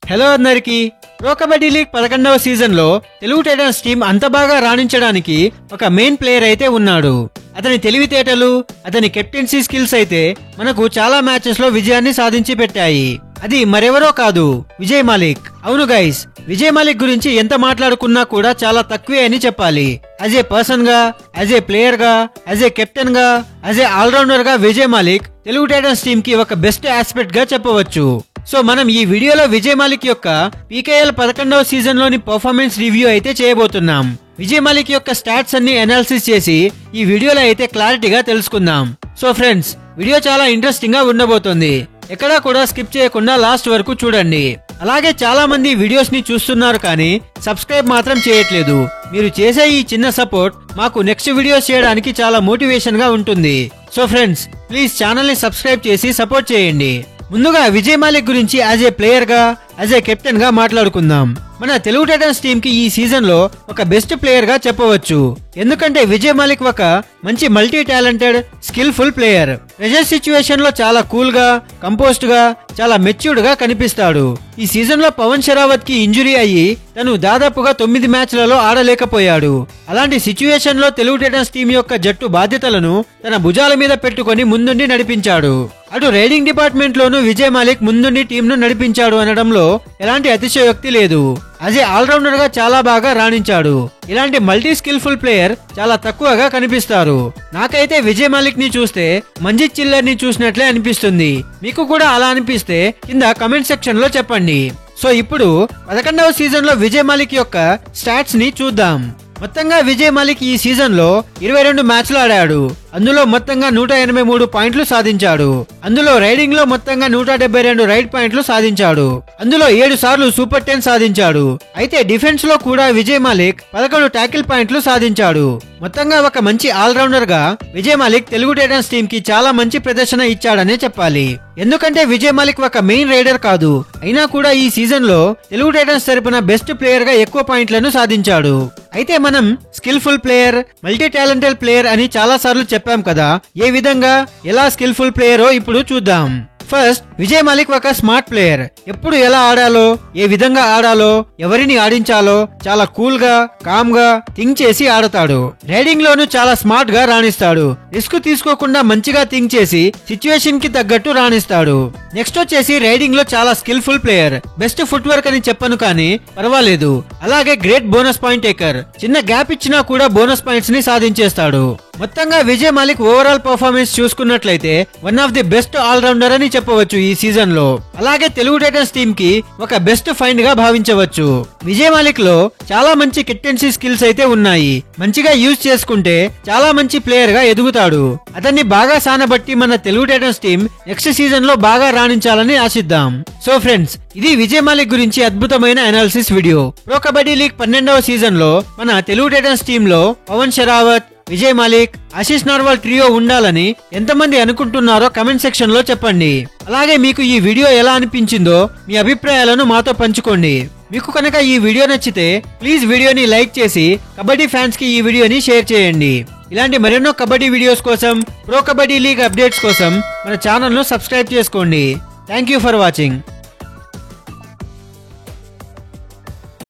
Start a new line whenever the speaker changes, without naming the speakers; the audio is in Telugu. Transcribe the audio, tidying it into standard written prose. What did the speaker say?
హలో అందరికి ప్రో కబడ్డీ లీగ్ 11వ సీజన్ లో తెలుగు టైటన్స్ టీం అంత బాగా రాణించడానికి ఒక మెయిన్ ప్లేయర్ అయితే ఉన్నాడు. అతని తెలివితేటలు, అతని కెప్టెన్సీ స్కిల్స్ అయితే మనకు చాలా మ్యాచెస్ లో విజయాన్ని సాధించి పెట్టాయి. అది మరెవరో కాదు, విజయ్ మాలిక్. అవును గైస్, విజయ్ మాలిక్ గురించి ఎంత మాట్లాడుకున్నా కూడా చాలా తక్కువే అని చెప్పాలి. యాజ్ ఏ పర్సన్ గా, యాజ్ ఏ ప్లేయర్ గా, యాజ్ ఏ కెప్టెన్ గా, యాజ్ ఏ ఆల్రౌండర్ గా విజయ్ మాలిక్ తెలుగు టైటన్స్ టీం కి ఒక బెస్ట్ ఆస్పెక్ట్ గా చెప్పవచ్చు. సో మనం ఈ వీడియోలో విజయ్ మాలిక్ యొక్క పీకేఎల్ 11వ సీజన్ లోని పర్ఫార్మెన్స్ రివ్యూ అయితే చేయబోతున్నాం. విజయ్ మాలిక్ యొక్క స్టాట్స్ అన్ని అనాలిసిస్ చేసి ఈ వీడియోలో అయితే క్లారిటీగా తెలుసుకుందాం. సో ఫ్రెండ్స్, వీడియో చాలా ఇంట్రెస్టింగ్ గా ఉండబోతోంది. ఎక్కడా కూడా స్కిప్ చేయకుండా లాస్ట్ వరకు చూడండి. అలాగే చాలా మంది వీడియోస్ ని చూస్తున్నారు కానీ సబ్స్క్రైబ్ మాత్రం చేయట్లేదు. మీరు చేసే ఈ చిన్న సపోర్ట్ మాకు నెక్స్ట్ వీడియోస్ చేయడానికి చాలా మోటివేషన్ గా ఉంటుంది. సో ఫ్రెండ్స్, ప్లీజ్ ఛానల్ ని సబ్స్క్రైబ్ చేసి సపోర్ట్ చేయండి. ముందుగా విజయ్ మాలిక్ గురించి యాజ్ ఏ ప్లేయర్ గా, యాజ్ ఏ కెప్టెన్ గా మాట్లాడుకుందాం. మన తెలుగు టైటన్స్ టీం కి ఈ సీజన్ లో ఒక బెస్ట్ ప్లేయర్ గా చెప్పవచ్చు. ఎందుకంటే విజయ్ మాలిక్ ఒక మంచి multi talented, skilful player. Pressure situation లో చాలా కూల్ గా, కంపోజ్డ్ గా, చాలా మెచ్యూర్డ్ గా కనిపిస్తాడు. ఈ సీజన్ లో పవన్ షరావత్ కి ఇంజురీ అయ్యి తను దాదాపుగా 9 మ్యాచ్లలో ఆడలేకపోయాడు. అలాంటి సిచ్యువేషన్ లో తెలుగు టైటన్స్ టీం యొక్క జట్టు బాధ్యతలను తన భుజాల మీద పెట్టుకుని ముందుండి నడిపించాడు. అటు రైడింగ్ డిపార్ట్మెంట్ లోనూ విజయ్ మాలిక్ ముందుండి టీంను నడిపించాడు అనడంలో ఎలాంటి అతిశయోక్తి లేదు. యాజ్ ఏ ఆల్రౌండర్ గా చాలా బాగా రాణించాడు. ఇలాంటి మల్టీ స్కిల్ఫుల్ ప్లేయర్ చాలా తక్కువగా కనిపిస్తారు. నాకైతే విజయ్ మాలిక్ ని చూస్తే మంజిత్ చిల్లర్ ని చూసినట్లే అనిపిస్తుంది. మీకు కూడా అలా అనిపిస్తే కింద కమెంట్ సెక్షన్ లో చెప్పండి. సో ఇప్పుడు 11వ సీజన్ లో విజయ్ మాలిక్ యొక్క స్టాట్స్ ని చూద్దాం. మొత్తంగా విజయ్ మాలిక్ ఈ సీజన్ లో 22 మ్యాచ్లు ఆడాడు. అందులో మొత్తంగా 183 పాయింట్లు సాధించాడు. అందులో రైడింగ్ లో మొత్తంగా 172 రైడ్ పాయింట్లు సాధించాడు. అందులో 7 సార్లు సూపర్ 10 సాధించాడు. అయితే డిఫెన్స్ లో కూడా విజయ్ మాలిక్ 11 టాకిల్ పాయింట్లు సాధించాడు. మొత్తంగా ఒక మంచి ఆల్రౌండర్ గా విజయ్ మాలిక్ తెలుగు టైటన్స్ టీం కి చాలా మంచి ప్రదర్శన ఇచ్చాడనే చెప్పాలి. ఎందుకంటే విజయ్ మాలిక్ ఒక మెయిన్ రైడర్ కాదు, అయినా కూడా ఈ సీజన్ లో తెలుగు టైటన్స్ తరపున బెస్ట్ ప్లేయర్ గా ఎక్కువ పాయింట్లను సాధించాడు. అయితే మనం skilful player, multi talented player అని చాలా సార్లు చెప్పాం కదా. ఏ విధంగా, ఎలా స్కిల్ఫుల్ ప్లేయరో ఇప్పుడు చూద్దాం. ఫస్ట్, విజయ్ మాలిక్ ఒక స్మార్ట్ ప్లేయర్. ఎప్పుడు ఎలా ఆడాలో, ఏ విధంగా ఆడాలో, ఎవరిని ఆడించాలో చాలా కూల్ గా, కామ్ గా థింక్ చేసి ఆడతాడు. రైడింగ్ లోను చాలా స్మార్ట్ గా రాణిస్తాడు. రిస్క్ తీసుకోకుండా మంచిగా థింక్ చేసి సిచ్యువేషన్ కి తగ్గట్టు రాణిస్తాడు. నెక్స్ట్ వచ్చేసి రైడింగ్ లో చాలా skilful player. Best footwork అని చెప్పను కానీ పర్వాలేదు. అలాగే గ్రేట్ బోనస్ పాయింట్ టేకర్. చిన్న గ్యాప్ ఇచ్చినా కూడా బోనస్ పాయింట్స్ ని సాధించేస్తాడు. మొత్తంగా విజయ్ మాలిక్ ఓవరాల్ పర్ఫార్మెన్స్ చూసుకున్నట్లయితే one of the best allrounder అని చెప్పవచ్చు ఈ సీజన్ లో. అలాగే తెలుగు టైటన్స్ టీం కి ఒక బెస్ట్ ఫైండ్ గా భావించవచ్చు. విజయ్ మాలిక్ లో చాలా మంచి కెప్టెన్సీ స్కిల్స్ అయితే ఉన్నాయి. మంచిగా యూజ్ చేసుకుంటే చాలా మంచి ప్లేయర్ గా ఎదుగుతాడు. అతన్ని బాగా సానబట్టి మన Telugu Titans team next season లో బాగా రాణించాలని ఆశిద్దాం. సో ఫ్రెండ్స్, ఇది విజయ్ మాలిక్ గురించి అద్భుతమైన analysis video. Pro Kabaddi league 12వ సీజన్ లో మన తెలుగు టైటన్స్ టీం లో పవన్ షరావత్, విజయ్ మాలిక్, ఆశీష్ నర్వాల్ ట్రియో ఉండాలని ఎంతమంది అనుకుంటున్నారో కమెంట్ సెక్షన్ లో చెప్పండి. అలాగే మీకు ఈ వీడియో ఎలా అనిపించిందో మీ అభిప్రాయాలను మాతో పంచుకోండి. మీకు కనుక ఈ వీడియో నచ్చితే ప్లీజ్ వీడియోని లైక్ చేసి కబడ్డీ ఫ్యాన్స్ కి ఈ వీడియోని షేర్ చేయండి. ఇలాంటి మరెన్నో కబడ్డీ వీడియోస్ కోసం, ప్రో కబడ్డీ లీగ్ అప్డేట్స్ కోసం మన ఛానల్ ను సబ్స్క్రైబ్ చేసుకోండి. Thank you for watching.